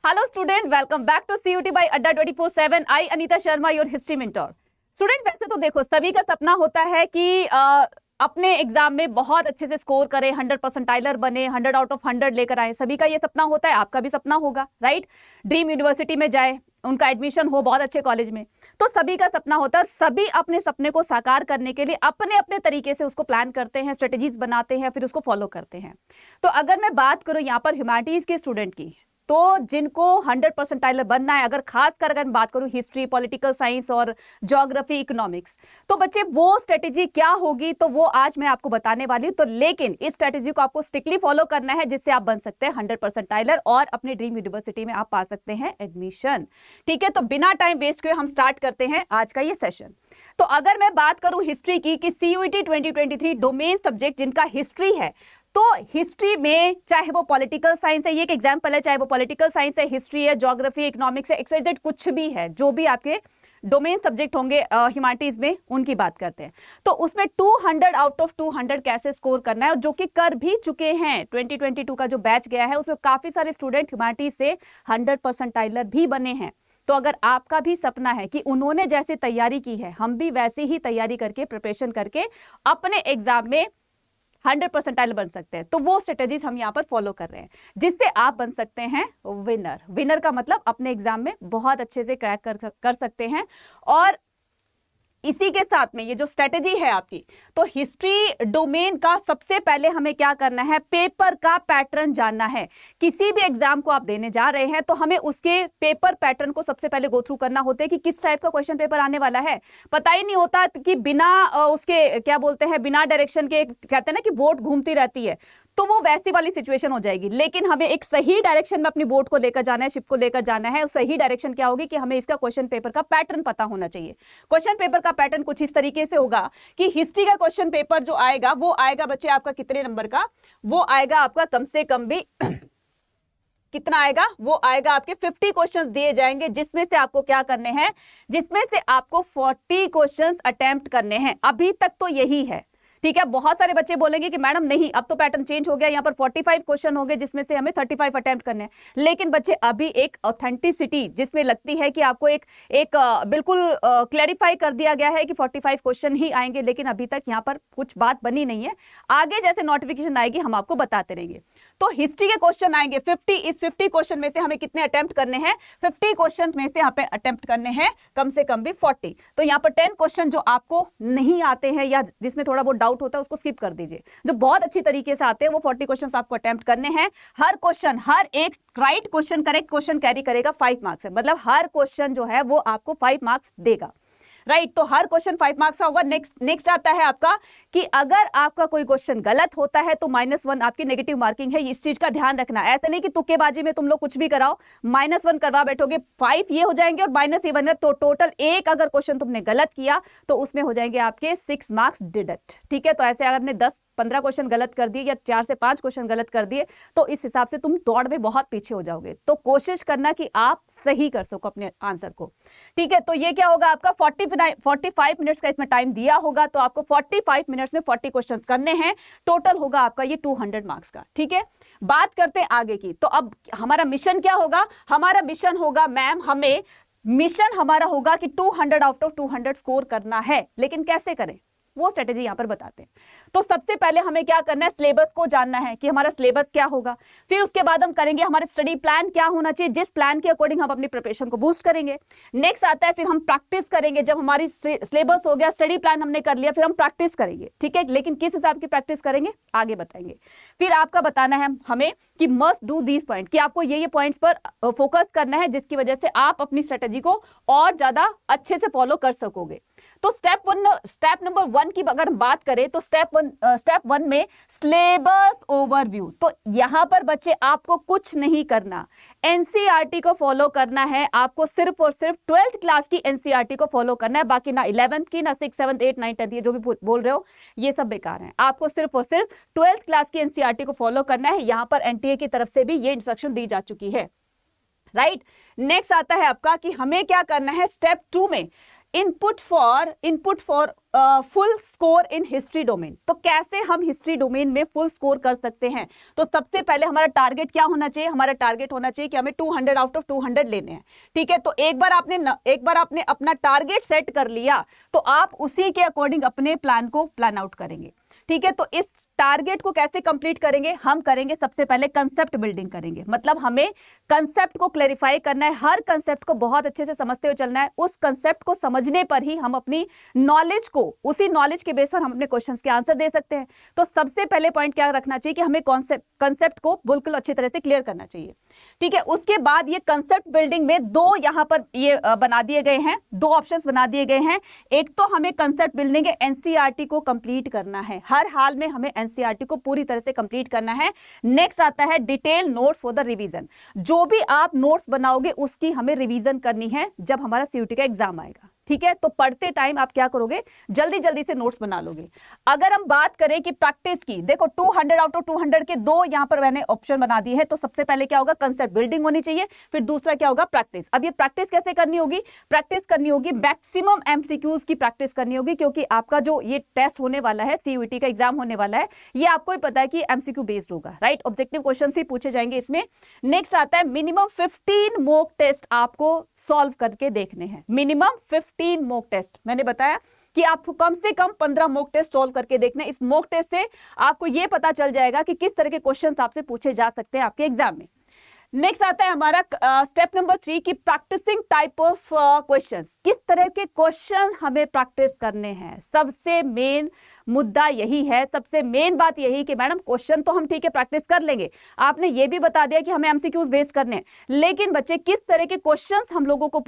Hello student, welcome back to CUT by Adda 24/7. I Anita Sharma, your history mentor. Student वैसे तो देखो सभी का सपना होता है कि अपने एग्जाम में बहुत अच्छे से स्कोर करें, 100 परसेंटाइलर बने, 100 आउट ऑफ 100 लेकर आए। सभी का ये सपना होता है, आपका भी सपना होगा, राइट? ड्रीम यूनिवर्सिटी में जाए, उनका एडमिशन हो बहुत अच्छे कॉलेज में, तो सभी का सपना होता है। सभी अपने सपने को साकार करने के लिए अपने अपने तरीके से उसको प्लान करते हैं, स्ट्रेटेजीज बनाते हैं, फिर उसको फॉलो करते हैं। तो अगर मैं बात करूं यहाँ पर ह्यूमैनिटीज के स्टूडेंट की, तो जिनको 100 परसेंटाइलर बनना है, अगर खासकर अगर मैं बात करूं हिस्ट्री, पॉलिटिकल साइंस और ज्योग्राफी, इकोनॉमिक्स, तो बच्चे वो स्ट्रेटेजी क्या होगी तो वो आज मैं आपको बताने वाली हूं। तो लेकिन इस स्ट्रेटेजी को आपको स्ट्रिक्टली फॉलो करना है, जिससे आप बन सकते हैं 100 परसेंटाइलर और अपने ड्रीम यूनिवर्सिटी में आप पा सकते हैं एडमिशन। ठीक है, तो बिना टाइम वेस्ट किए हम स्टार्ट करते हैं आज का ये सेशन। तो अगर मैं बात करूं हिस्ट्री की कि CUET 2023 डोमेन सब्जेक्ट जिनका हिस्ट्री है, तो हिस्ट्री में चाहे वो पॉलिटिकल साइंस है, ये एक एग्जांपल है, चाहे वो पॉलिटिकल साइंस है, हिस्ट्री है, ज्योग्राफी, इकोनॉमिक्स है, XYZ कुछ भी है, जो भी आपके डोमेन सब्जेक्ट होंगे ह्यूमैनिटीज में, उनकी बात करते हैं। तो उसमें 200 आउट ऑफ 200 कैसे स्कोर करना है, और जो कि कर भी चुके हैं। 2022 का जो बैच गया है उसमें काफी सारे स्टूडेंट ह्यूमैनिटीज से 100 परसेंटाइलर भी बने हैं। तो अगर आपका भी सपना है कि उन्होंने जैसे तैयारी की है, हम भी वैसे ही तैयारी करके, प्रिपरेशन करके अपने एग्जाम में 100 परसेंटाइल बन सकते हैं, तो वो स्ट्रेटेजीज हम यहाँ पर फॉलो कर रहे हैं, जिससे आप बन सकते हैं विनर। विनर का मतलब अपने एग्जाम में बहुत अच्छे से क्रैक कर सकते हैं। और इसी के साथ में ये जो स्ट्रेटेजी है आपकी, तो हिस्ट्री डोमेन का सबसे पहले हमें क्या करना है, पेपर का पैटर्न जानना है। किसी भी एग्जाम को आप देने जा रहे हैं तो हमें उसके पेपर पैटर्न को सबसे पहले गो थ्रू करना होता है कि किस टाइप का क्वेश्चन पेपर आने वाला है। पता ही नहीं होता कि बिना उसके क्या बोलते हैं, बिना डायरेक्शन के, कहते हैं ना कि बोट घूमती रहती है, तो वो वैसी वाली सिचुएशन हो जाएगी। लेकिन हमें एक सही डायरेक्शन में अपनी बोट को लेकर जाना है, शिप को लेकर जाना है। सही डायरेक्शन क्या होगी कि हमें इसका क्वेश्चन पेपर का पैटर्न पता होना चाहिए। क्वेश्चन पेपर का पैटर्न कुछ इस तरीके से होगा कि हिस्ट्री का क्वेश्चन पेपर जो आएगा वो आएगा बच्चे आपका कितने नंबर का, वो आएगा आपका कम से कम भी कितना आएगा, वो आएगा आपके 50 क्वेश्चंस दिए जाएंगे, जिसमें से आपको क्या करने हैं, जिसमें से आपको 40 क्वेश्चंस अटेम्प्ट करने हैं। अभी तक तो यही है, ठीक है। बहुत सारे बच्चे बोलेंगे कि मैडम नहीं, अब तो पैटर्न चेंज हो गया, यहाँ पर 45 क्वेश्चन हो गए, जिसमें से हमें 35 अटेम्प्ट करने हैं। लेकिन बच्चे अभी एक ऑथेंटिसिटी जिसमें लगती है कि आपको एक बिल्कुल क्लैरिफाई कर दिया गया है कि 45 क्वेश्चन ही आएंगे, लेकिन अभी तक यहाँ पर कुछ बात बनी नहीं है। आगे जैसे नोटिफिकेशन आएगी हम आपको बताते रहेंगे। तो हिस्ट्री के क्वेश्चन आएंगे 50। इस 50 क्वेश्चन में से हमें कितने अटेम्प्ट करने हैं, 50 क्वेश्चन में से यहाँ पे अटेम्प्ट करने हैं कम से कम भी 40। तो यहाँ पर 10 क्वेश्चन जो आपको नहीं आते हैं या जिसमें थोड़ा बहुत डाउट होता है उसको स्किप कर दीजिए। जो बहुत अच्छी तरीके से आते हैं वो 40 क्वेश्चन आपको अटेम्प्ट करने हैं। हर क्वेश्चन, हर एक right question, correct question carry करेगा 5 मार्क्स है, मतलब हर क्वेश्चन जो है वो आपको 5 मार्क्स देगा, राइट? तो हर क्वेश्चन 5 मार्क्स का होगा। नेक्स्ट आता है आपका कि अगर आपका कोई क्वेश्चन गलत होता है तो -1 आपकी नेगेटिव मार्किंग है। इस चीज का ध्यान रखना। ऐसा नहीं कि तुक्केबाजी में तुम लोग कुछ भी कराओ, -1 करवा बैठोगे, 5 ये हो जाएंगे और -1 है, तो टोटल एक अगर क्वेश्चन तुमने गलत किया तो उसमें हो जाएंगे आपके 6 मार्क्स डिडक्ट। ठीक है, तो ऐसे अगर आपने 10-15 क्वेश्चन गलत कर दिए या 4 से 5 क्वेश्चन गलत कर दिए तो इस हिसाब से तुम दौड़ में बहुत पीछे हो जाओगे। तो कोशिश करना कि आप सही कर सको अपने आंसर को। ठीक है, तो ये क्या होगा आपका 45 मिनट्स का इसमें टाइम दिया होगा, तो आपको 45 मिनट्स में 40 क्वेश्चन करने हैं। टोटल होगा आपका ये 200 मार्क्स का। ठीक है, बात करते हैं आगे की। तो अब हमारा मिशन क्या होगा, हमारा मिशन होगा मैम, मिशन हमारा होगा कि 200 आउट ऑफ 200 स्कोर करना है। लेकिन कैसे करें वो स्ट्रेटेजी यहां पर बताते हैं। तो सबसे पहले हमें क्या करना है, सिलेबस को जानना है कि हमारा सिलेबस क्या होगा। फिर उसके बाद हम करेंगे हमारे स्टडी प्लान क्या होना चाहिए, जिस प्लान के अकॉर्डिंग हम अपनी प्रिपरेशन को बूस्ट करेंगे। नेक्स्ट आता है फिर हम प्रैक्टिस करेंगे। जब हमारी सिलेबस हो गया, स्टडी प्लान हमने कर लिया, फिर हम प्रैक्टिस करेंगे। ठीक है, लेकिन किस हिसाब की प्रैक्टिस करेंगे आगे बताएंगे। फिर आपका बताना है हमें कि मस्ट डू दीज पॉइंट, कि आपको ये पॉइंट्स पर फोकस करना है, जिसकी वजह से आप अपनी स्ट्रेटेजी को और ज्यादा अच्छे से फॉलो कर सकोगे। तो स्टेप नंबर 1 की अगर बात करें तो स्टेप 1 में सिलेबस ओवरव्यू। तो यहां पर बच्चे आपको कुछ नहीं करना, एनसीईआरटी को फॉलो करना है। आपको सिर्फ और सिर्फ 12th क्लास की एनसीईआरटी को फॉलो करना है। बाकी ना 11th की, ना 6th 7th 8th 9th 10th, ये जो भी बोल रहे हो ये सब बेकार है। आपको सिर्फ और सिर्फ 12th क्लास की एनसीईआरटी को फॉलो करना है। यहां पर एनटीए की तरफ से भी ये इंस्ट्रक्शन दी जा चुकी है, राइट? नेक्स्ट आता है आपका कि हमें क्या करना है स्टेप 2 में। Input for full score in history domain. तो कैसे हम हिस्ट्री डोमेन में फुल स्कोर कर सकते हैं? तो सबसे पहले हमारा टारगेट क्या होना चाहिए? हमारा टारगेट होना चाहिए कि हमें 200 आउट ऑफ 200 लेने हैं। ठीक है, तो एक बार आपने अपना टारगेट सेट कर लिया तो आप उसी के अकॉर्डिंग अपने प्लान को प्लान आउट करेंगे। ठीक है, तो इस टारगेट को कैसे कंप्लीट करेंगे? हम करेंगे सबसे पहले कंसेप्ट बिल्डिंग करेंगे। मतलब हमें कंसेप्ट को क्लैरिफाई करना है, हर कंसेप्ट को बहुत अच्छे से समझते हुए चलना है। उस कंसेप्ट को समझने पर ही हम अपनी नॉलेज को, उसी नॉलेज के बेस पर हम अपने क्वेश्चंस के आंसर दे सकते हैं। तो सबसे पहले पॉइंट क्या रखना चाहिए कि हमें कंसेप्ट को बिल्कुल अच्छी तरह से क्लियर करना चाहिए। ठीक है, उसके बाद ये कंसेप्ट बिल्डिंग में दो यहां पर ये बना दिए गए हैं, दो ऑप्शंस बना दिए गए हैं। एक तो हमें कंसेप्ट बिल्डिंग एनसीईआरटी को कंप्लीट करना है, हर हाल में हमें एनसीईआरटी को पूरी तरह से कंप्लीट करना है। नेक्स्ट आता है detail notes for the revision. जो भी आप नोट्स बनाओगे उसकी हमें रिवीजन करनी है जब हमारा सीयूटी का एग्जाम आएगा। ठीक है, तो पढ़ते टाइम आप क्या करोगे? जल्दी जल्दी से नोट्स बना लोगे। अगर हम बात करें कि प्रैक्टिस की, देखो 200 आउट ऑफ 200 के दो यहां पर मैंने ऑप्शन बना दिए हैं। तो सबसे पहले क्या होगा? कंसेप्ट बिल्डिंग होनी चाहिए, फिर दूसरा क्या होगा? प्रैक्टिस। अब ये प्रैक्टिस कैसे करनी होगी? प्रैक्टिस करनी होगी मैक्सिमम एमसीक्यूज की प्रैक्टिस करनी होगी, क्योंकि आपका जो ये टेस्ट होने वाला है, सीयूटी का एग्जाम होने वाला है, ये आपको ही पता है कि एमसीक्यू बेस्ड होगा, राइट? ऑब्जेक्टिव क्वेश्चन ही पूछे जाएंगे इसमें। नेक्स्ट आता है मिनिमम 15 मॉक टेस्ट आपको सॉल्व करके देखने हैं। Minimum 15 mock test. मैंने बताया कि आपको कम से कम 15 मॉक टेस्ट सॉल्व करके देखना है। इस मॉक टेस्ट से आपको यह पता चल जाएगा कि किस तरह के क्वेश्चंस आपसे पूछे जा सकते हैं आपके एग्जाम में। नेक्स्ट आता है हमारा स्टेप नंबर 3 की प्रैक्टिसिंग टाइप ऑफ क्वेश्चंस। किस तरह के क्वेश्चन हमें प्रैक्टिस करने हैं? सबसे मेन मुद्दा यही है, सबसे मेन बात यही कि मैडम क्वेश्चन तो हम ठीक है प्रैक्टिस कर लेंगे, आपने ये भी बता दिया कि हमें एमसीक्यूज बेस्ड करने हैं, लेकिन बच्चे किस तरह के क्वेश्चंस हम लोगों को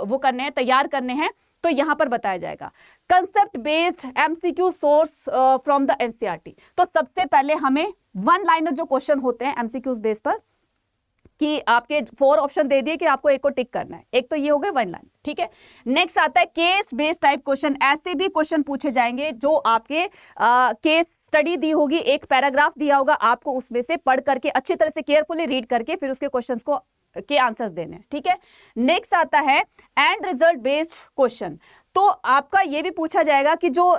वो करने हैं, तैयार करने हैं, तो यहां पर बताया जाएगा concept based MCQ source from the NCERT. तो सबसे पहले हमें वन लाइनर जो क्वेश्चन होते हैं एमसीक्यूज बेस पर, कि आपके 4 ऑप्शन दे दिए कि आपको एक को टिक करना है, एक तो ये हो गए वन लाइन। ठीक है, नेक्स्ट आता है केस बेस्ड टाइप क्वेश्चन। ऐसे भी क्वेश्चन पूछे जाएंगे जो आपके केस स्टडी दी होगी, एक पैराग्राफ दिया होगा, आपको उसमें से पढ़ करके अच्छी तरह से केयरफुली रीड करके फिर उसके क्वेश्चंस को के आंसर्स देने हैं। ठीक है, नेक्स्ट आता है एंड रिजल्ट बेस्ड क्वेश्चन। तो आपका ये भी पूछा जाएगा कि जो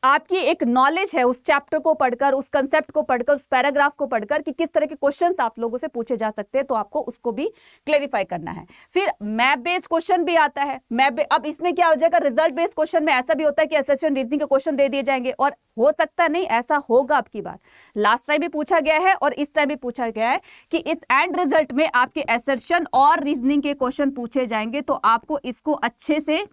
आपकी एक नॉलेज है उस चैप्टर को पढ़कर, उस कंसेप्ट को पढ़कर, उस पैराग्राफ को पढ़कर, कि किस तरह के क्वेश्चंस आप लोगों से पूछे जा सकते हैं, तो आपको उसको भी क्लेरिफाई करना है। फिर मैप बेस्ड क्वेश्चन भी आता है। अब इसमें क्या हो जाएगा? रिजल्ट बेस्ड क्वेश्चन में ऐसा भी होता है कि असर्शन रीजनिंग के क्वेश्चन दे दिए जाएंगे, और हो सकता नहीं ऐसा होगा आपकी बार। लास्ट टाइम भी पूछा गया है और इस टाइम भी पूछा गया है कि इस एंड रिजल्ट में आपके असर्शन और रीजनिंग के क्वेश्चन पूछे जाएंगे, तो आपको इसको अच्छे से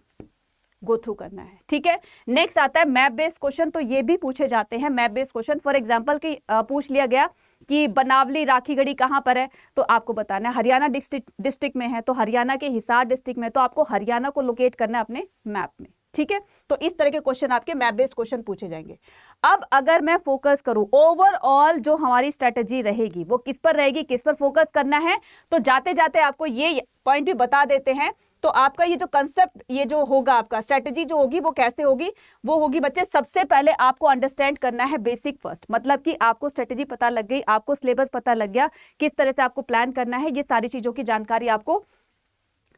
गो थ्रू करना है। ठीक है, नेक्स्ट आता है मैप बेस्ड क्वेश्चन। तो ये भी पूछे जाते हैं map based question. For example कि पूछ लिया गया कि बनावली राखीगढ़ी कहां पर है, तो आपको बताना है हरियाणा डिस्ट्रिक्ट में है, तो हरियाणा के हिसार डिस्ट्रिक्ट में, तो आपको हरियाणा को लोकेट करना है अपने मैप में। ठीक है, तो इस तरह के क्वेश्चन आपके मैप बेस्ड क्वेश्चन पूछे जाएंगे। अब अगर मैं फोकस करूं ओवरऑल जो हमारी स्ट्रेटेजी रहेगी वो किस पर रहेगी, किस पर फोकस करना है, तो जाते जाते आपको ये पॉइंट भी बता देते हैं। तो आपका ये जो कंसेप्ट, ये जो होगा आपका स्ट्रेटेजी जो होगी वो कैसे होगी? वो होगी बच्चे, सबसे पहले आपको अंडरस्टैंड करना है बेसिक फर्स्ट। मतलब कि आपको स्ट्रेटेजी पता लग गई, आपको सिलेबस पता लग गया, किस तरह से आपको प्लान करना है, ये सारी चीजों की जानकारी आपको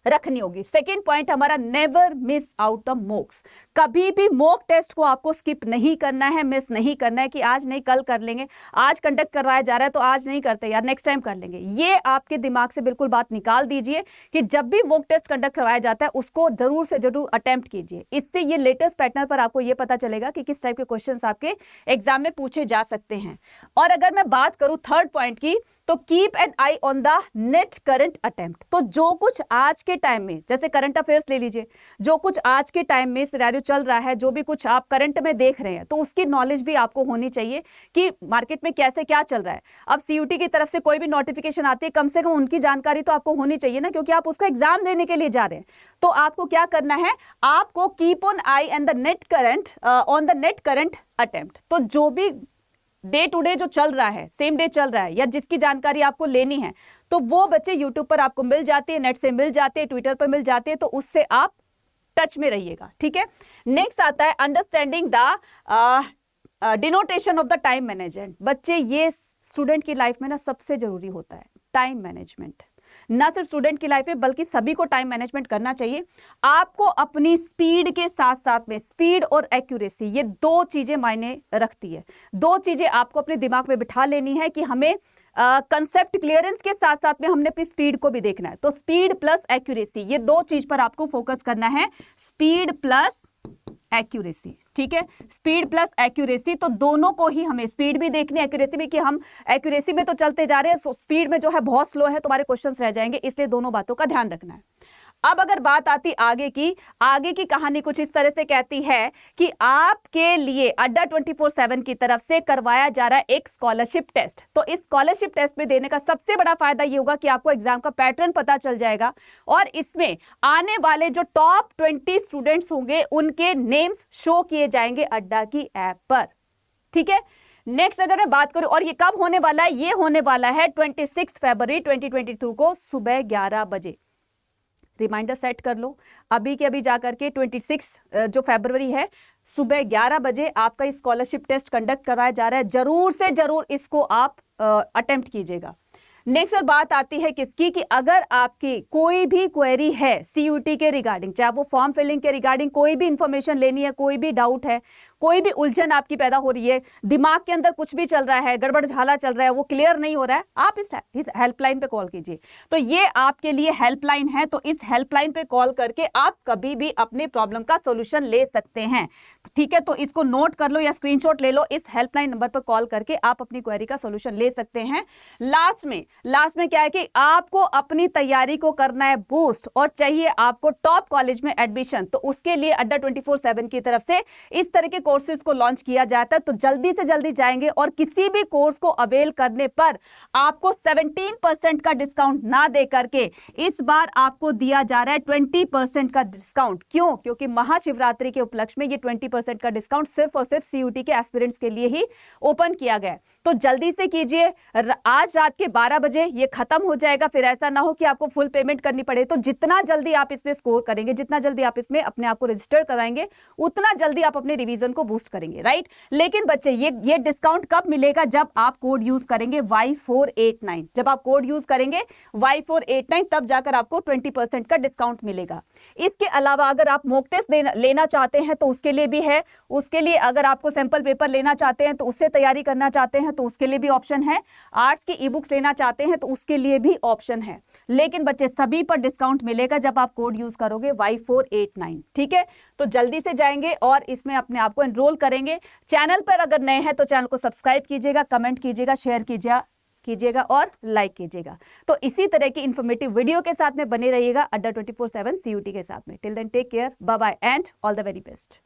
रखनी होगी। सेकेंड पॉइंट हमारा नेवर मिस आउट द मॉक्स। कभी भी मॉक टेस्ट को आपको स्किप नहीं करना है, मिस नहीं करना है कि आज नहीं कल कर लेंगे, आज कंडक्ट करवाया जा रहा है तो आज नहीं करते यार, नेक्स्ट टाइम कर लेंगे। ये आपके दिमाग से बिल्कुल बात निकाल दीजिए कि जब भी मॉक टेस्ट कंडक्ट करवाया जाता है उसको जरूर से जरूर अटेम्प्ट कीजिए। इससे ये लेटेस्ट पैटर्न पर आपको ये पता चलेगा कि किस टाइप के क्वेश्चन आपके एग्जाम में पूछे जा सकते हैं। और अगर मैं बात करूं थर्ड पॉइंट की, तो keep an I on the net current attempt. तो जो कुछ आज के टाइम में, जैसे करंट अफेयर्स ले लीजिए, जो कुछ आज के टाइम में सिनेरियो चल रहा है, जो भी कुछ आप करंट में देख रहे हैं, तो उसकी नॉलेज भी आपको होनी चाहिए कि मार्केट में कैसे क्या चल रहा है। अब सीयूटी की तरफ से कोई भी नोटिफिकेशन आती है, कम से कम उनकी जानकारी तो आपको होनी चाहिए ना, क्योंकि आप उसका एग्जाम देने के लिए जा रहे हैं। तो आपको क्या करना है? आपको keep on I and the net current on the net current attempt. तो जो भी डे टू डे जो चल रहा है, सेम डे चल रहा है, या जिसकी जानकारी आपको लेनी है, तो वो बच्चे यूट्यूब पर आपको मिल जाती है, नेट से मिल जाते हैं, ट्विटर पर मिल जाते हैं, तो उससे आप टच में रहिएगा। ठीक है, नेक्स्ट आता है understanding the denotation of the time management. बच्चे ये स्टूडेंट की लाइफ में ना सबसे जरूरी होता है, टाइम मैनेजमेंट। ना सिर्फ स्टूडेंट की लाइफ में बल्कि सभी को टाइम मैनेजमेंट करना चाहिए। आपको अपनी स्पीड के साथ साथ में स्पीड और एक्यूरेसी, ये दो चीजें मायने रखती है। दो चीजें आपको अपने दिमाग में बिठा लेनी है कि हमें कंसेप्ट क्लियरेंस के साथ साथ में हमने अपनी स्पीड को भी देखना है। तो स्पीड प्लस एक्यूरेसी, ये दो चीज पर आपको फोकस करना है, स्पीड प्लस एक्यूरेसी। ठीक है, स्पीड प्लस एक्यूरेसी, तो दोनों को ही हमें स्पीड भी देखनी है, एक्यूरेसी भी, कि हम एक्यूरेसी में तो चलते जा रहे हैं, स्पीड में जो है बहुत स्लो है, तुम्हारे क्वेश्चंस रह जाएंगे, इसलिए दोनों बातों का ध्यान रखना है। अब अगर बात आती आगे की कहानी कुछ इस तरह से कहती है कि आपके लिए अड्डा 24/7 की तरफ से करवाया जा रहा है एक स्कॉलरशिप टेस्ट। तो इस स्कॉलरशिप टेस्ट में देने का सबसे बड़ा फायदा ये होगा कि आपको एग्जाम का पैटर्न पता चल जाएगा और इसमें आने वाले जो टॉप 20 स्टूडेंट्स होंगे उनके नेम्स शो किए जाएंगे अड्डा की ऐप पर। ठीक है, नेक्स्ट अगर मैं बात करूं, और ये कब होने वाला है, ये होने वाला है 26 फरवरी 2022 को सुबह 11 बजे। रिमाइंडर सेट कर लो, अभी के अभी जाकर के 26 जो फरवरी है सुबह 11 बजे आपका स्कॉलरशिप टेस्ट कंडक्ट कराया जा रहा है। जरूर से जरूर इसको आप अटेम्प्ट कीजिएगा। नेक्स्ट बात आती है किसकी, कि अगर आपकी कोई भी क्वेरी है सीयूटी के रिगार्डिंग, चाहे वो फॉर्म फिलिंग के रिगार्डिंग कोई भी इंफॉर्मेशन लेनी है, कोई भी डाउट है, कोई भी उलझन आपकी पैदा हो रही है, दिमाग के अंदर कुछ भी चल रहा है, गड़बड़ झाला चल रहा है, वो क्लियर नहीं हो रहा है, आप इस हेल्पलाइन पे कॉल कीजिए। तो ये आपके लिए हेल्पलाइन है, तो इस हेल्पलाइन पे कॉल करके आप कभी भी अपने प्रॉब्लम का सोल्यूशन ले सकते हैं। ठीक है, तो इसको नोट कर लो या स्क्रीनशॉट ले लो, इस हेल्पलाइन नंबर पर कॉल करके आप अपनी क्वेरी का सोल्यूशन ले सकते हैं। लास्ट में क्या है कि आपको अपनी तैयारी को करना है बूस्ट और चाहिए आपको टॉप कॉलेज में एडमिशन, तो उसके लिए अड्डा 24/7 की तरफ से इस तरह के कोर्सेज को लॉन्च किया जाता है। तो जल्दी से जल्दी जाएंगे और किसी भी कोर्स को अवेल करने पर आपको 17% का डिस्काउंट ना दे करके इस बार आपको दिया जा रहा है 20% का डिस्काउंट। क्यों? क्योंकि महाशिवरात्रि के उपलक्ष्य में ये 20% का डिस्काउंट सिर्फ और सिर्फ सीयूटी के एस्पिरेंट्स के लिए ही ओपन किया गया है। तो जल्दी से कीजिए, आज रात के 12 बजे ये खत्म हो जाएगा, फिर ऐसा ना हो कि आपको फुल पेमेंट करनी पड़े। तो जितना जल्दी आप इसमें स्कोर करेंगे, जितना जल्दी आप इसमें अपने आप को रजिस्टर कराएंगे, उतना जल्दी आप अपने रिवीजन को बूस्ट करेंगे, राइट। लेकिन बच्चे ये डिस्काउंट कब मिलेगा? जब आप कोड यूज करेंगे Y489। जब आप कोड यूज करेंगे Y489 तब जाकर आपको 20% का डिस्काउंट मिलेगा। इसके अलावा अगर आप मॉक टेस्ट लेना चाहते हैं तो उसके लिए भी है। उसके लिए अगर आपको सैंपल पेपर लेना चाहते हैं तो उससे तैयारी करना चाहते हैं तो उसके लिए भी ऑप्शन है। आर्ट्स की ई बुक्स लेना चाहते हैं तो उसके लिए भी ऑप्शन है। लेकिन बच्चे सभी पर डिस्काउंट मिलेगा जब आप कोड यूज करोगे Y489। ठीक है, तो जल्दी से जाएंगे और इसमें अपने आप को एनरोल करेंगे। चैनल पर अगर नए हैं तो चैनल को सब्सक्राइब कीजिएगा, कमेंट कीजिएगा, शेयर कीजिएगा और लाइक कीजिएगा। तो इसी तरह की इंफॉर्मेटिव वीडियो के साथ में बने रहिएगा अड्डा 24/7 सीयूटी के साथ में। Till then take care, bye bye and all the very best.